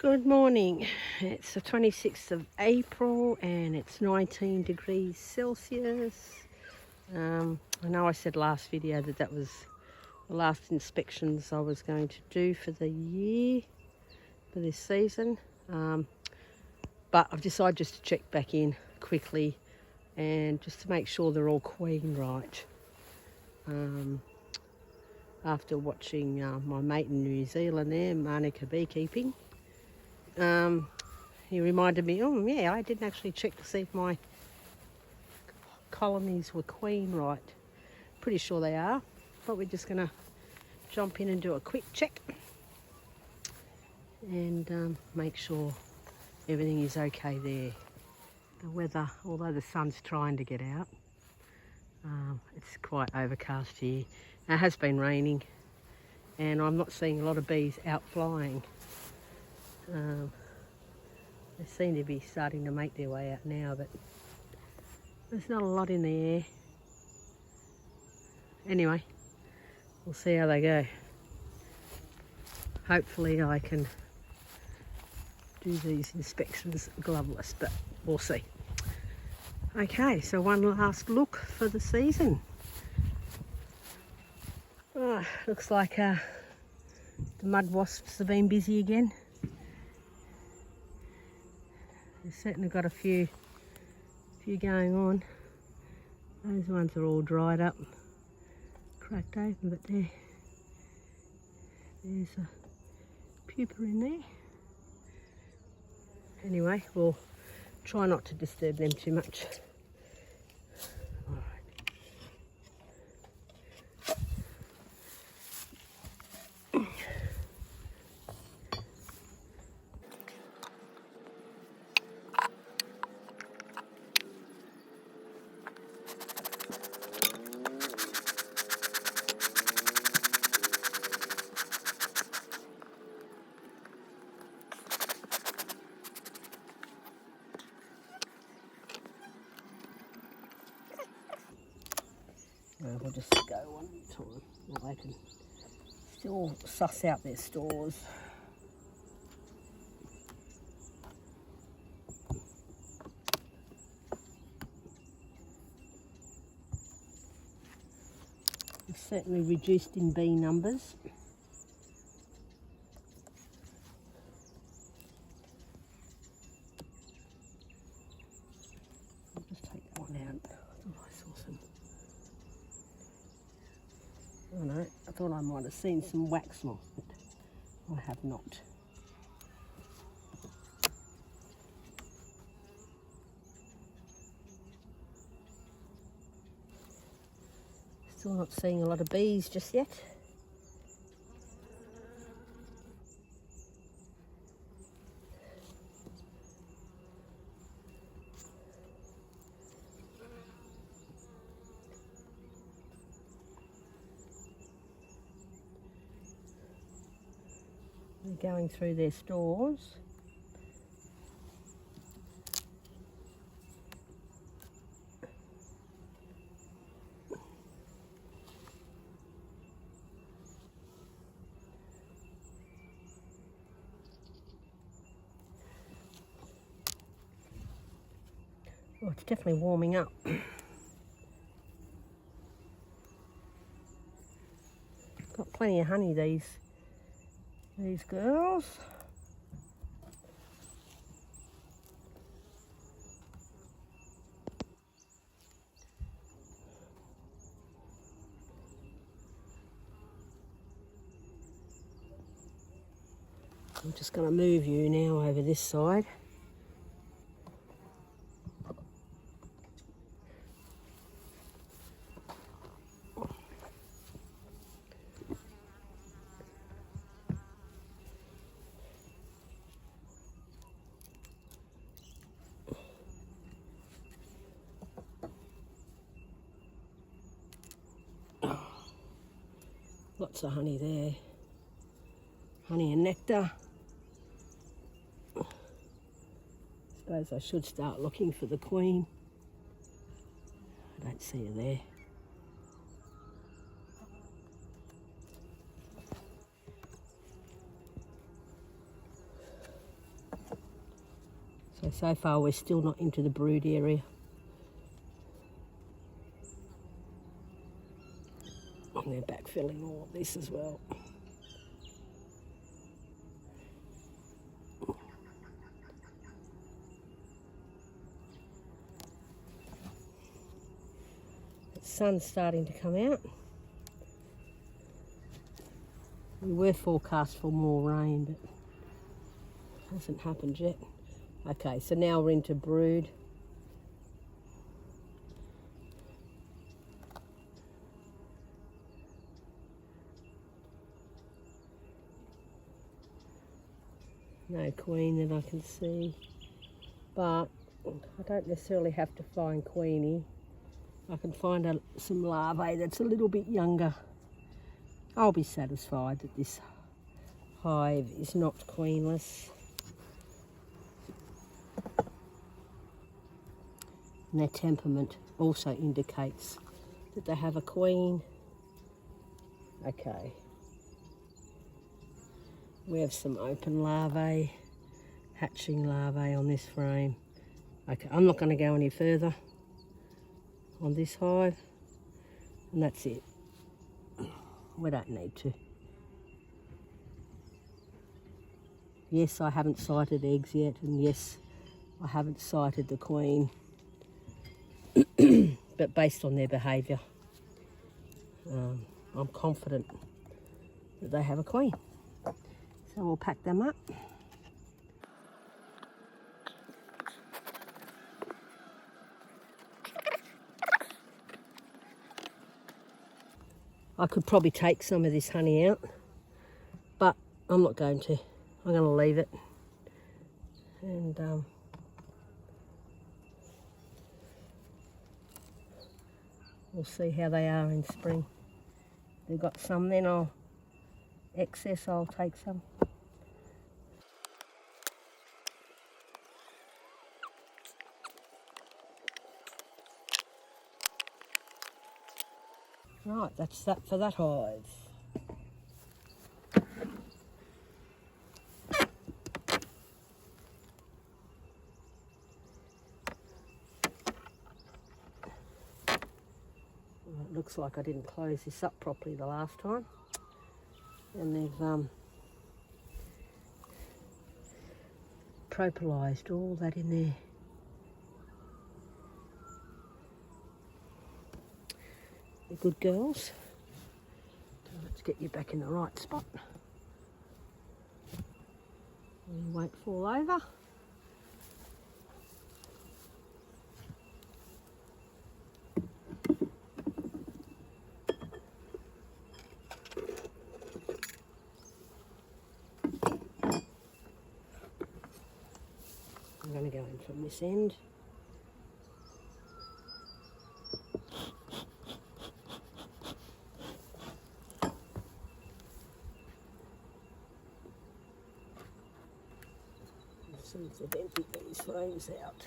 Good morning. It's the 26th of April and it's 19 degrees Celsius. I know I said last video that that was the last inspections I was going to do for the year, for this season. But I've decided just to check back in quickly and just to make sure they're all queen right. After watching my mate in New Zealand there, Manuka Beekeeping, he reminded me, oh yeah, I didn't actually check to see if my colonies were queen right. Pretty sure they are, but we're just going to jump in and do a quick check and make sure everything is okay there. The weather, although the sun's trying to get out, it's quite overcast here. It has been raining and I'm not seeing a lot of bees out flying. They seem to be starting to make their way out now, but there's not a lot in the air. Anyway, we'll see how they go. Hopefully I can do these inspections gloveless, but we'll see. Okay, so one last look for the season. Oh, looks like the mud wasps have been busy again. They've certainly got a few going on. Those ones are all dried up, cracked open, but there's a pupa in there. Anyway, we'll try not to disturb them too much. We'll just go one at a time. Well, they can still suss out their stores. It's certainly reduced in bee numbers. I'll just take that one out. I thought I saw some. Oh no, I thought I might have seen some wax moth, but I have not. Still not seeing a lot of bees just yet. They're going through their stores. Oh, it's definitely warming up. Got plenty of honey, these girls. I'm just going to move you now over this side. Lots of honey there. Honey and nectar. Suppose I should start looking for the queen. I don't see her there. So far we're still not into the brood area. And they're backfilling all of this as well. The sun's starting to come out. We were forecast for more rain, but it hasn't happened yet. Okay, so now we're into brood. No queen that I can see, but I don't necessarily have to find queenie. I can find some larvae that's a little bit younger. I'll be satisfied that this hive is not queenless. And their temperament also indicates that they have a queen. Okay. We have some open larvae, hatching larvae on this frame. Okay, I'm not going to go any further on this hive, and that's it. We don't need to. Yes, I haven't sighted eggs yet, and yes, I haven't sighted the queen, but based on their behaviour, I'm confident that they have a queen. So we'll pack them up. I could probably take some of this honey out, but I'm not going to. I'm going to leave it. And we'll see how they are in spring. They've got some, then I'll take some. Right, that's that for that hive. Well, it looks like I didn't close this up properly the last time. And they've propolized all that in there. They're good girls. So let's get you back in the right spot. And you won't fall over. I'm going to go in from this end. See if they've emptied these frames out.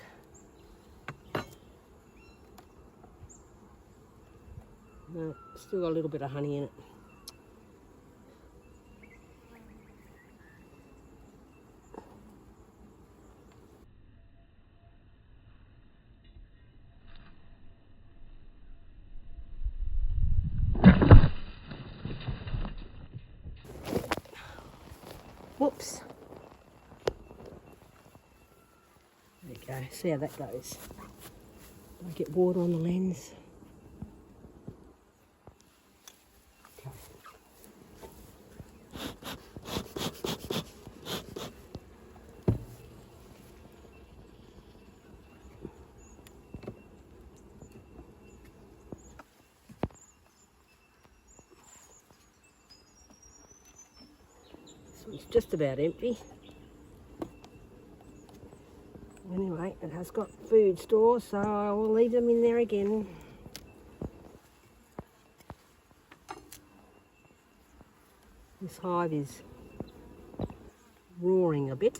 No, still got a little bit of honey in it. Whoops. There you go, see how that goes. I get water on the lens. Okay. This one's just about empty. Anyway, it has got food stores, so I will leave them in there again. This hive is roaring a bit.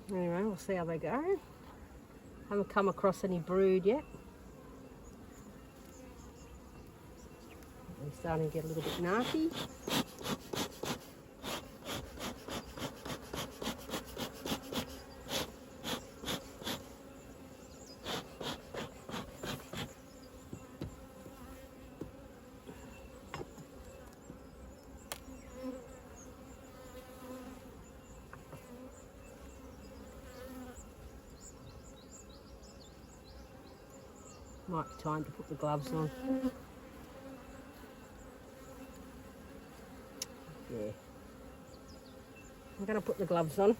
Anyway, we'll see how they go. Haven't come across any brood yet. They're starting to get a little bit narky. Might be time to put the gloves on. Yeah. I'm going to put the gloves on.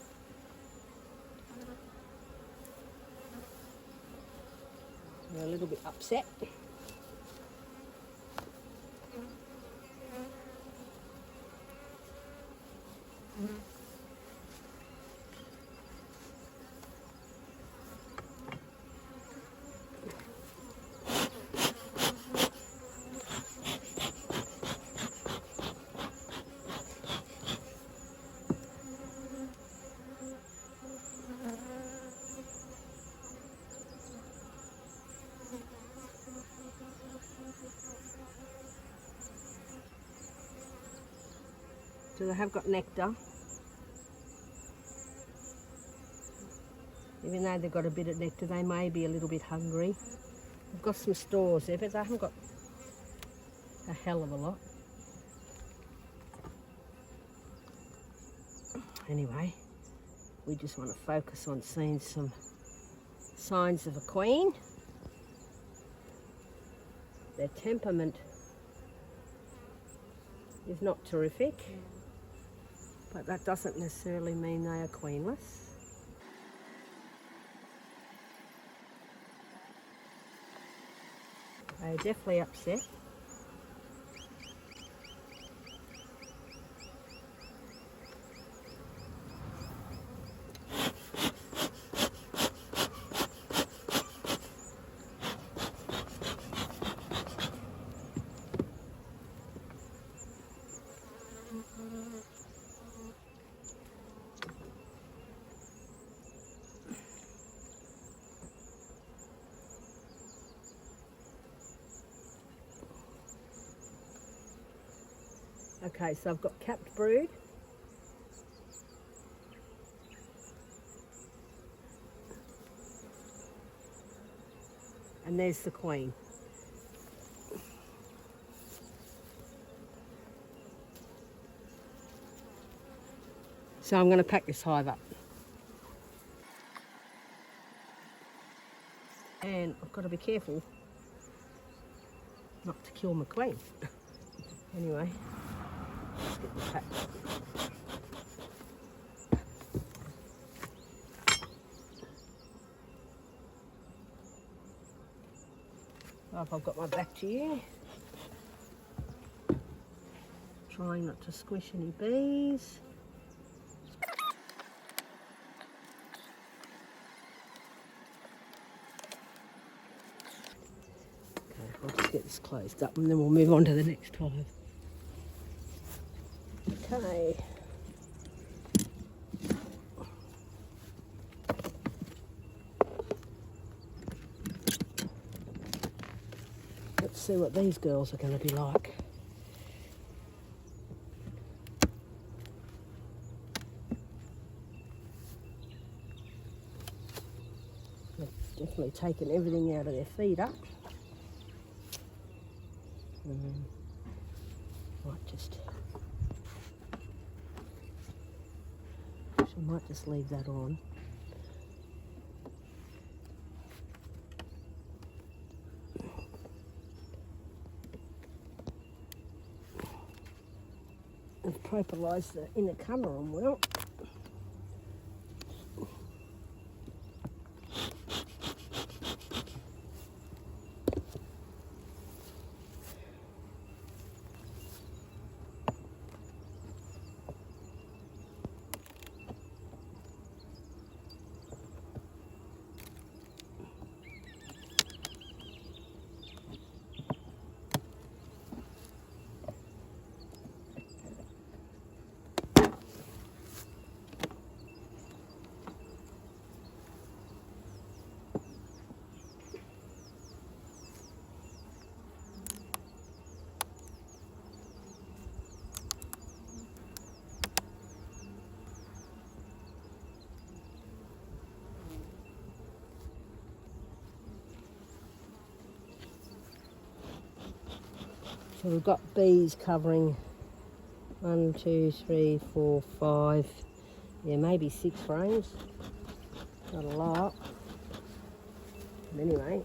They're a little bit upset. So they have got nectar. Even though they've got a bit of nectar, they may be a little bit hungry. I've got some stores there, but they haven't got a hell of a lot. Anyway, we just want to focus on seeing some signs of a queen. Their temperament is not terrific, but that doesn't necessarily mean they are queenless. They're definitely upset. Okay, so I've got capped brood. And there's the queen. So I'm going to pack this hive up. And I've got to be careful not to kill my queen. Anyway, let's get this packed up. I've got my back to you. Trying not to squish any bees. Okay, I'll just get this closed up and then we'll move on to the next hive. Okay. Let's see what these girls are going to be like. They've definitely taken everything out of their feeder. I might just leave that on. I've propolized the inner cover on well. So we've got bees covering 1, 2, 3, 4, 5, yeah, maybe 6 frames. Not a lot. But anyway.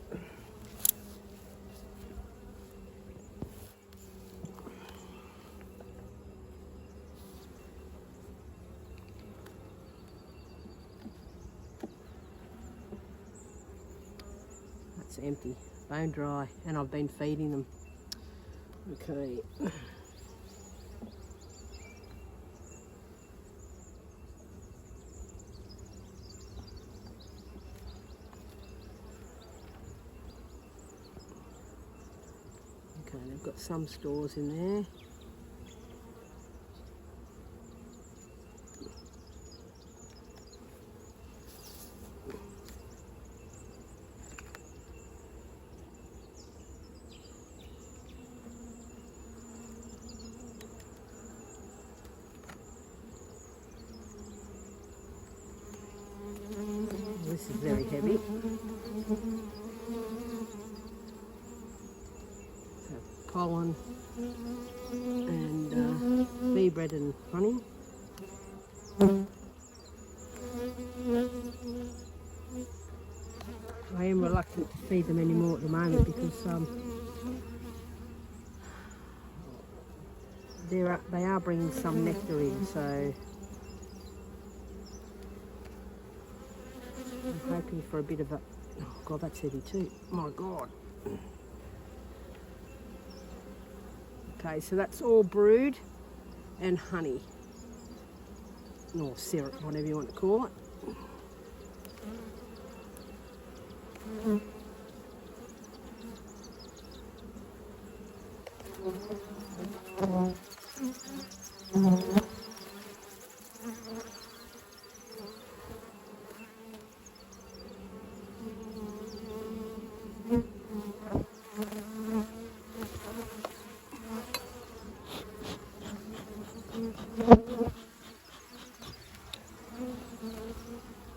That's empty, bone dry, and I've been feeding them. Okay. Okay, they've got some stores in there. This is very heavy. So pollen and bee bread and honey. I am reluctant to feed them anymore at the moment because they are bringing some nectar in, so I'm hoping for a bit of a... Oh God, that's heavy too. My God. Okay, so that's all brood and honey. Or syrup, whatever you want to call it.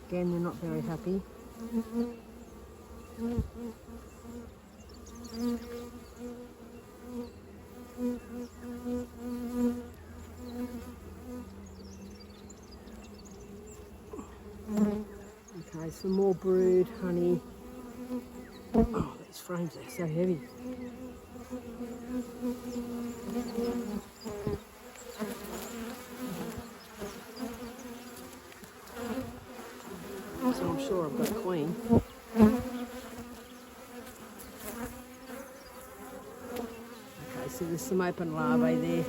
Again, they're not very happy. Okay, some more brood, honey. Oh, these frames are so heavy. So I'm sure I've got a queen. Okay, so there's some open larvae there.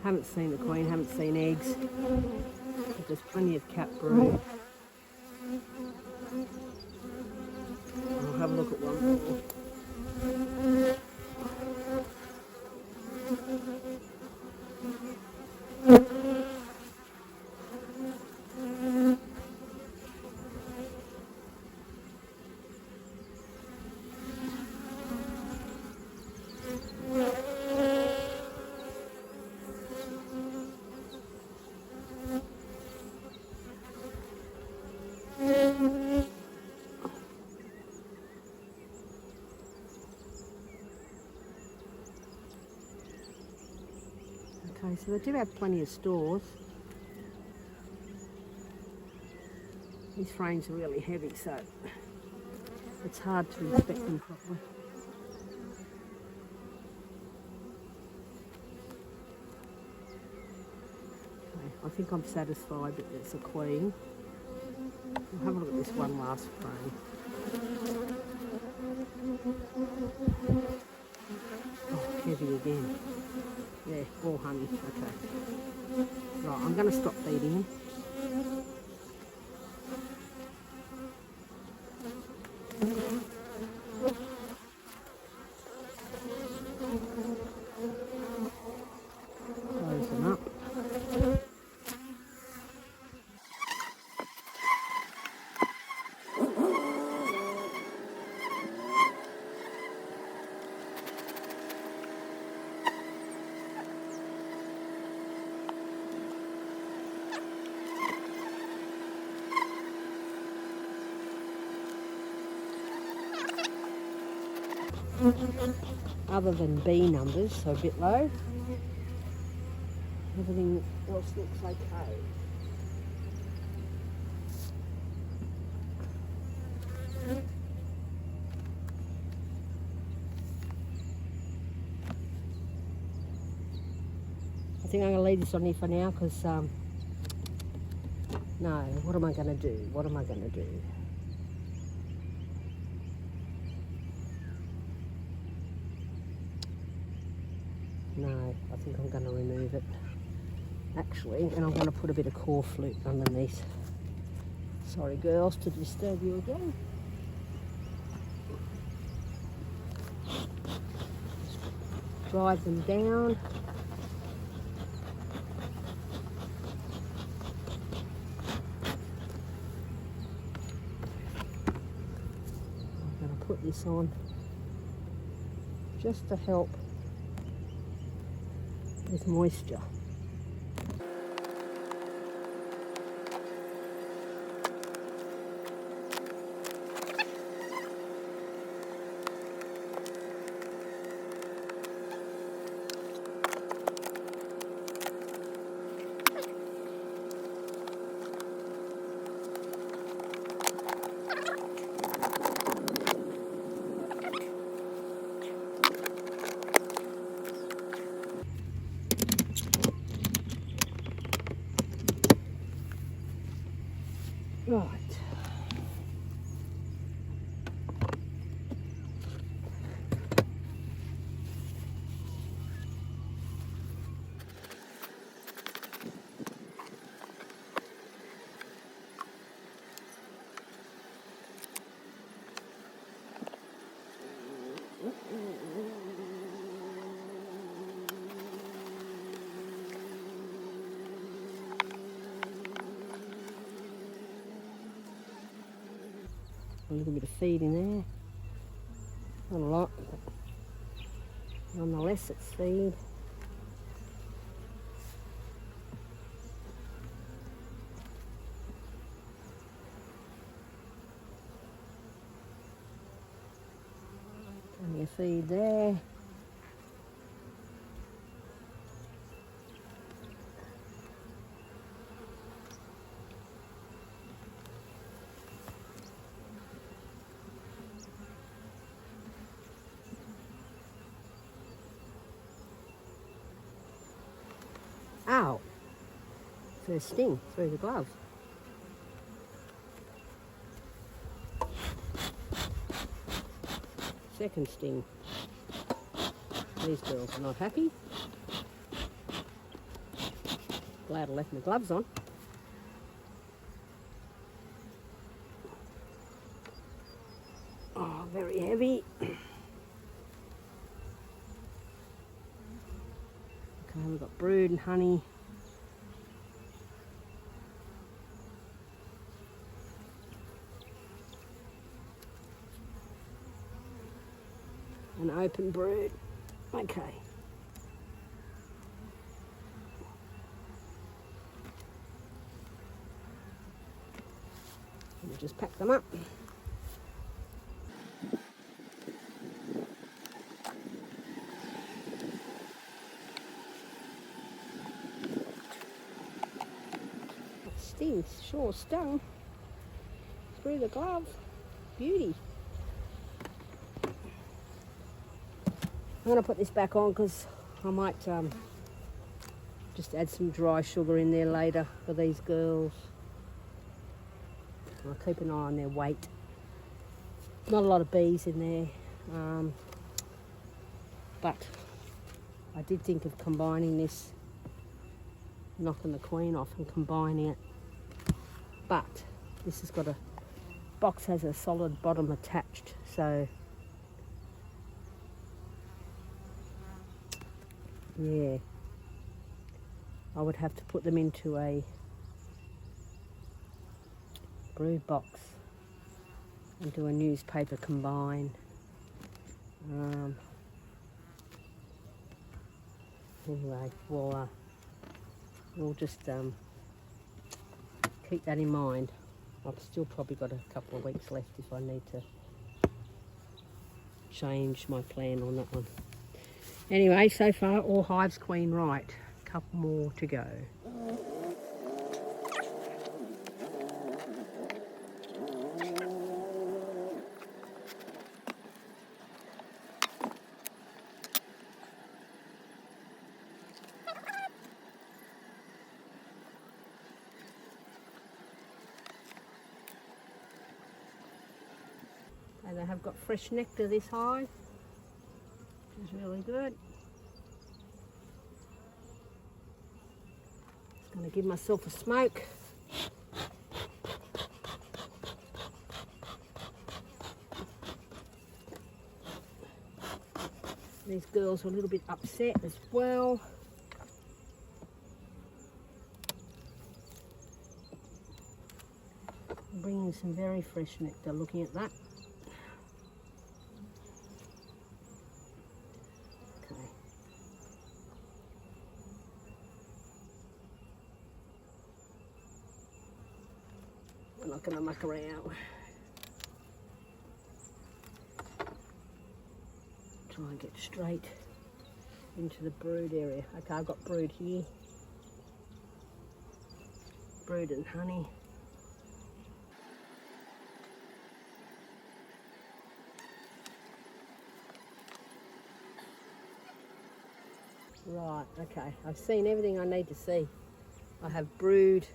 Haven't seen the queen, haven't seen eggs. But there's plenty of cat brood. I'll have a look at one more. Okay, so they do have plenty of stores. These frames are really heavy, so it's hard to inspect them properly. Okay, I think I'm satisfied that there's a queen. We'll have a look at this one last frame. Oh, heavy again. Yeah, all honey, okay. Right, I'm going to stop feeding him. Close them up. other than bee numbers, so a bit low. Everything else looks okay. I think I'm going to leave this on here for now because, no, what am I going to do? What am I going to do? No, I think I'm going to remove it, actually, and I'm going to put a bit of core flute underneath. Sorry, girls, to disturb you again. Drive them down. I'm going to put this on just to help with moisture. Right. A little bit of feed in there. Not a lot, but nonetheless it's feed. Plenty of feed there. Ow! First sting through the glove. Second sting. These girls are not happy. Glad I left my gloves on. Oh, very heavy. Okay, we've got brood and honey. An open brood. Okay. We'll just pack them up. That stings, sure stung through the glove. Beauty. I'm going to put this back on because I might just add some dry sugar in there later for these girls. I'll keep an eye on their weight. Not a lot of bees in there, but I did think of combining this, knocking the queen off and combining it. But this has got a box, has a solid bottom attached, so yeah, I would have to put them into a brood box and do a newspaper combine. Anyway, we'll just keep that in mind. I've still probably got a couple of weeks left if I need to change my plan on that one. Anyway, so far all hives queen right. A couple more to go. And they have got fresh nectar this hive, which is really good. Just going to give myself a smoke. These girls are a little bit upset as well. I'm bringing some very fresh nectar, looking at that. Okay. We're not going to muck around. Try and get straight into the brood area. Okay, I've got brood here. Brood and honey. Right, okay, I've seen everything I need to see. I have brood,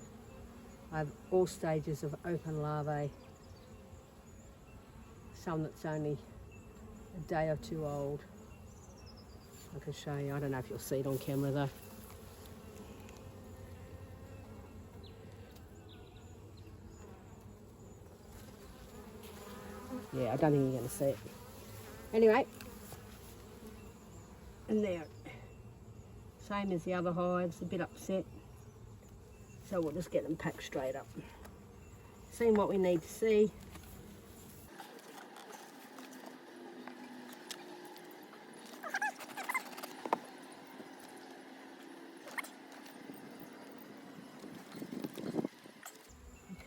I have all stages of open larvae, some that's only a day or two old. I can show you, I don't know if you'll see it on camera though. Yeah, I don't think you're going to see it. Anyway, and there. Same as the other hives, a bit upset. So we'll just get them packed straight up. Seen what we need to see.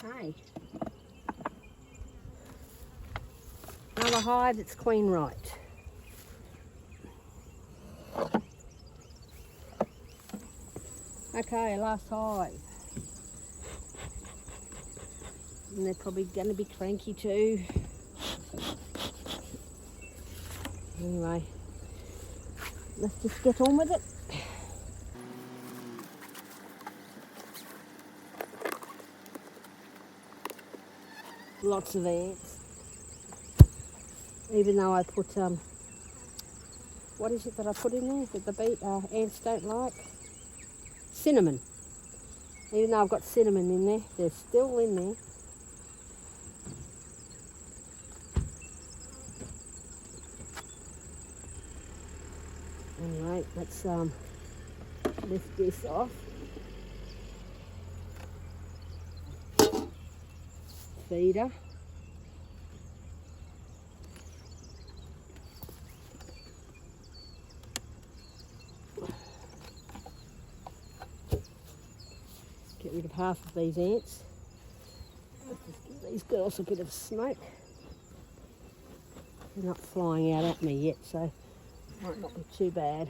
Okay. Another hive that's queen right. Okay, last hive. And they're probably going to be cranky too. Anyway, let's just get on with it. Lots of ants. Even though I put, what is it that I put in there that the ants don't like? Cinnamon. Even though I've got cinnamon in there, they're still in there. Anyway, let's lift this off. Feeder. Get rid of half of these ants. Let's just give these girls a bit of smoke. They're not flying out at me yet, so it might not be too bad.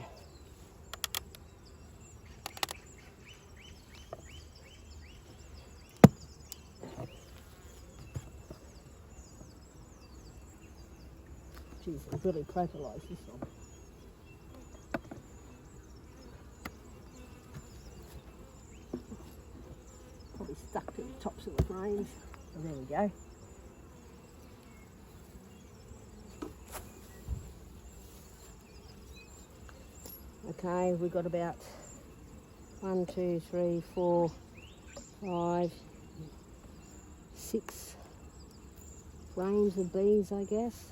Geez, I've really protolised this one. Probably stuck to the tops of the frames. Oh, there we go. Okay, we've got about 1, 2, 3, 4, 5, 6 frames of bees, I guess.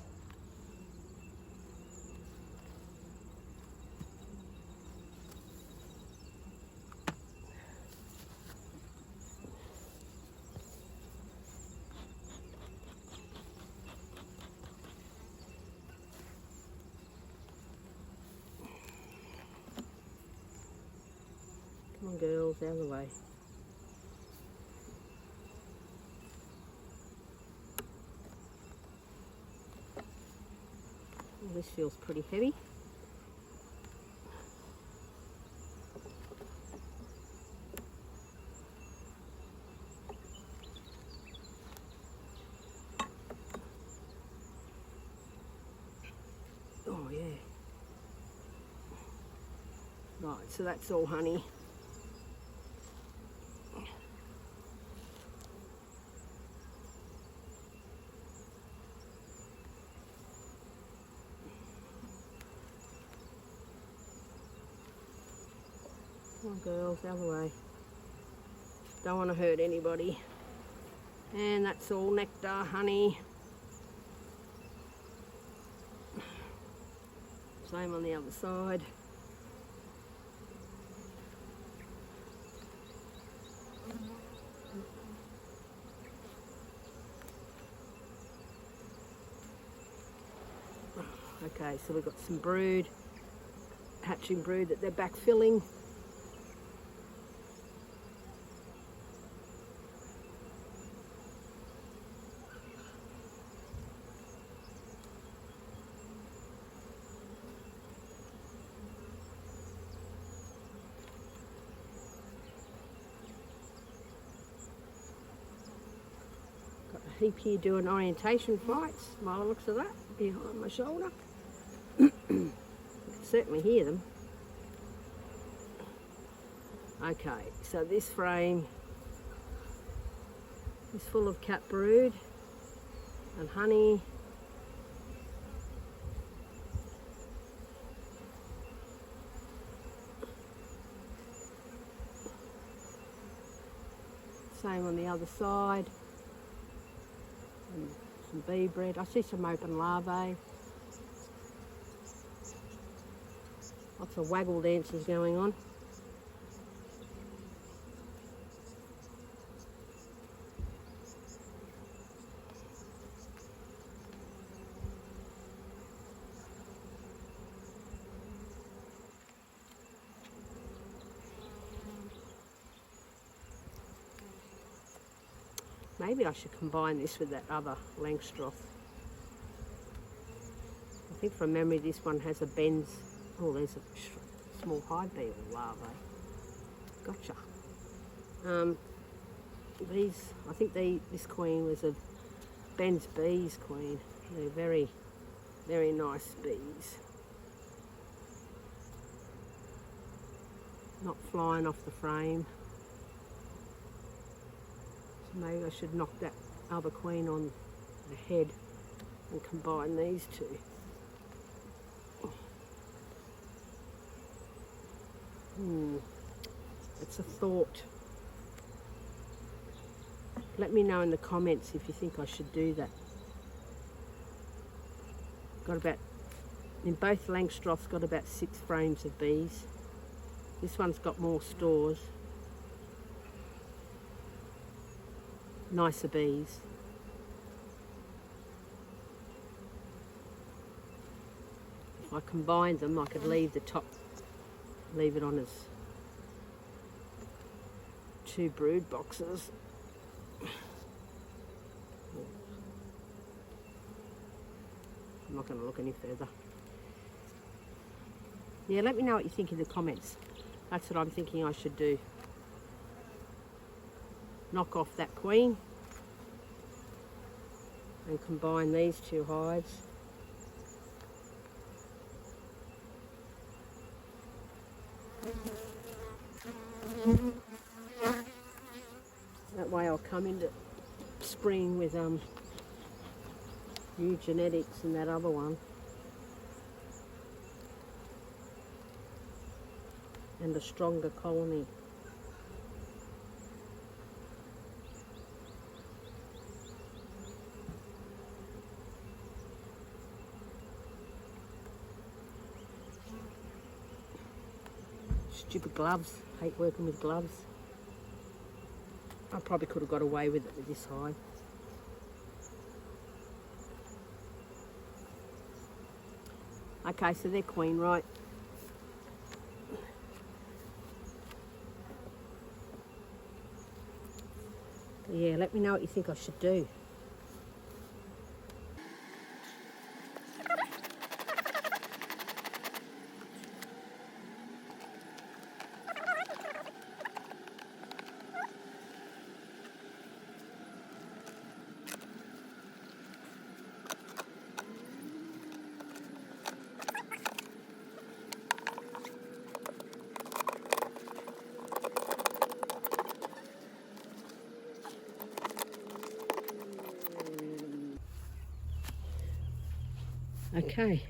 Come on girls, out of the way. Well, this feels pretty heavy. Right, so that's all honey. Come on girls, the other way. Don't want to hurt anybody. And that's all nectar, honey. Same on the other side. Okay, so we've got some brood, hatching brood that they're backfilling. Got a heap here doing orientation flights, by the looks of that, behind my shoulder. You can certainly hear them. Okay, so this frame is full of cat brood and honey. Same on the other side. And some bee bread. I see some open larvae. Lots of waggle dances going on. Maybe I should combine this with that other Langstroth. I think from memory this one has a Ben's. Oh, there's a small hive beetle larvae. Gotcha. These, I think this queen was a Ben's bees queen. They're very, very nice bees. Not flying off the frame. So maybe I should knock that other queen on the head and combine these two. It's a thought. Let me know in the comments if you think I should do that. Got about, in both Langstroths, got about 6 frames of bees. This one's got more stores. Nicer bees. If I combined them, I could leave the top, leave it on as 2 brood boxes. I'm not going to look any further. Yeah, let me know what you think in the comments. That's what I'm thinking I should do. Knock off that queen and combine these 2 hives. That way I'll come into spring with new genetics and that other one. And a stronger colony. Stupid gloves. Hate working with gloves. I probably could have got away with it with this hive. Okay, so they're queen, right? Yeah, let me know what you think I should do. Okay.